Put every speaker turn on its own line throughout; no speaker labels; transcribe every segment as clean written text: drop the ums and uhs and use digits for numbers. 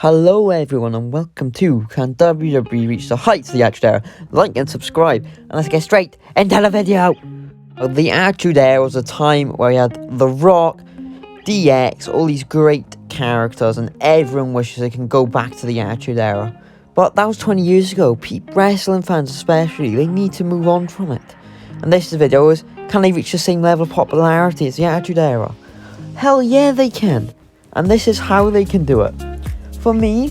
Hello everyone and welcome to Can WWE Reach the Heights of the Attitude Era? Like and subscribe, and let's get straight into the video. The Attitude Era was a time where you had The Rock, DX, all these great characters, and everyone wishes they can go back to the Attitude Era. But that was 20 years ago. Wrestling fans especially, they need to move on from it. And this video is, can they reach the same level of popularity as the Attitude Era? Hell yeah they can. And this is how they can do it. For me,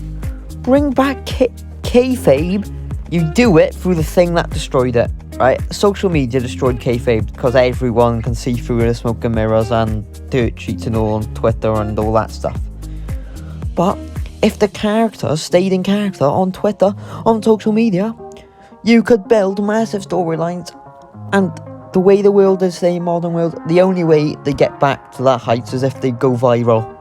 bring back kayfabe. You do it through the thing that destroyed it, right? Social media destroyed kayfabe because everyone can see through the smoke and mirrors and dirt sheets and all on Twitter and all that stuff. But if the characters stayed in character on Twitter, on social media, you could build massive storylines. And the way the world is today, modern world, the only way they get back to that heights is if they go viral.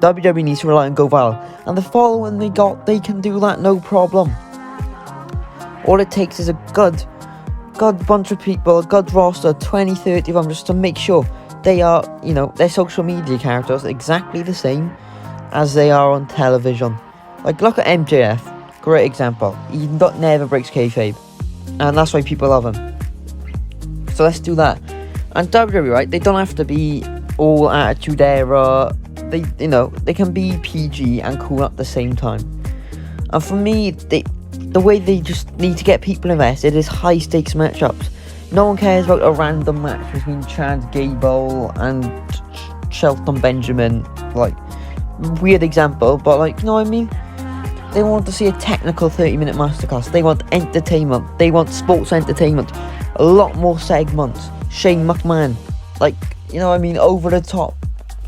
WWE needs to rely on go viral, and the following they got, they can do that no problem. All it takes is a good bunch of people, a good roster, 20, 30 of them, just to make sure they are, their social media characters exactly the same as they are on television. Like, look at MJF, great example. He never breaks kayfabe, and that's why people love him. So let's do that. And WWE, right, they don't have to be all Attitude Era. They can be PG and cool at the same time. And for me, the way they just need to get people invested is high stakes matchups. No one cares about a random match between Chad Gable and Shelton Benjamin. Like, weird example, but like, you know what I mean? They want to see a technical 30-minute masterclass. They want entertainment. They want sports entertainment. A lot more segments. Shane McMahon. Like, you know what I mean? Over the top.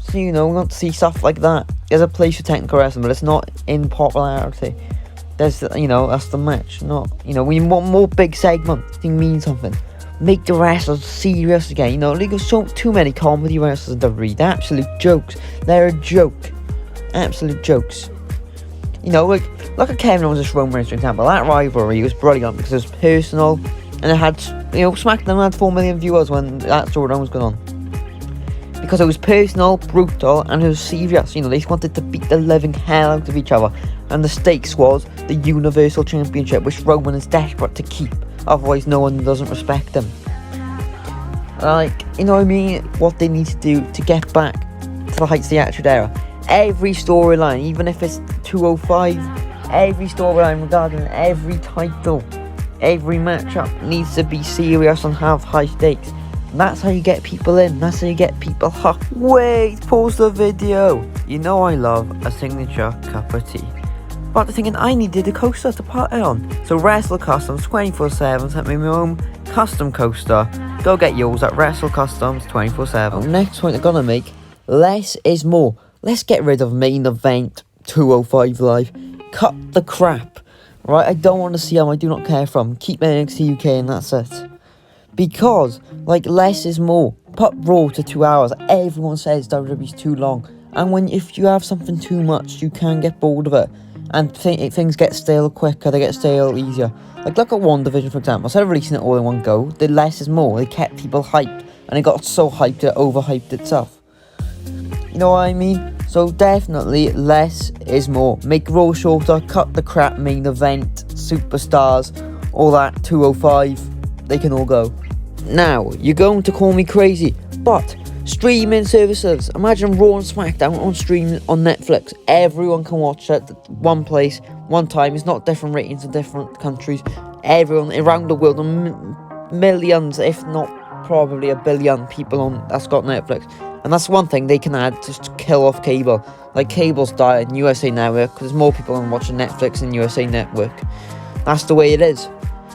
So, we want to see stuff like that. There's a place for technical wrestling, but it's not in popularity. That's the match. Not, we want more big segments. They mean something. Make the wrestlers serious again. There's too many comedy wrestlers in WWE. They're absolute jokes. They're a joke. Absolute jokes. Look at Kevin Owens and Roman Reigns, for example. That rivalry was brilliant because it was personal, and it had, SmackDown had 4 million viewers when that storyline was going on. Because it was personal, brutal, and it was serious. They wanted to beat the living hell out of each other. And the stakes was the Universal Championship, which Roman is desperate to keep. Otherwise, no one doesn't respect him. What they need to do to get back to the heights of the Attitude Era. Every storyline, even if it's 205, every storyline regarding every title, every matchup needs to be serious and have high stakes. That's how you get people in. That's how you get people hot. Wait, pause the video. I love a signature cup of tea. But I'm thinking I needed a coaster to put it on. So Wrestle Customs 24/7 sent me my own custom coaster. Go get yours at Wrestle Customs 24/7. Next point I'm gonna make, less is more. Let's get rid of main event 205 live. Cut the crap. Right, I don't want to see them. I do not care from. Keep NXT UK and that's it. Because, less is more. Put Raw to 2 hours. Everyone says WWE's too long. And if you have something too much, you can get bored of it. And things get stale quicker, they get stale easier. Look at WandaVision, for example. Instead of releasing it all in one go, the less is more. They kept people hyped. And it got so hyped it overhyped itself. You know what I mean? So definitely, less is more. Make Raw shorter, cut the crap main event, superstars, all that, 205. They can all go. Now, you're going to call me crazy, but streaming services. Imagine Raw and SmackDown on stream on Netflix. Everyone can watch it, one place, one time. It's not different ratings in different countries. Everyone around the world, millions, if not probably a billion people that's got Netflix. And that's one thing they can add just to kill off cable. Cable's dying, USA Network, because there's more people watching Netflix than USA Network. That's the way it is.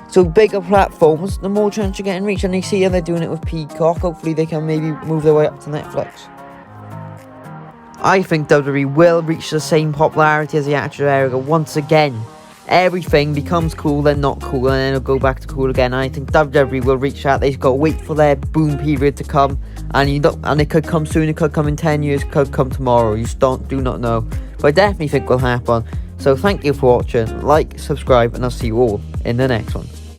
So bigger platforms, the more chance you're getting reach, and they see how they're doing it with Peacock. Hopefully they can maybe move their way up to Netflix. I think WWE will reach the same popularity as the Attitude Era once again. Everything becomes cool, then not cool, and then it'll go back to cool again. I think WWE will reach that. They've got to wait for their boom period to come, and it could come soon, it could come in 10 years, it could come tomorrow. You do not know, but I definitely think will happen. So thank you for watching. Like, subscribe, and I'll see you all in the next one.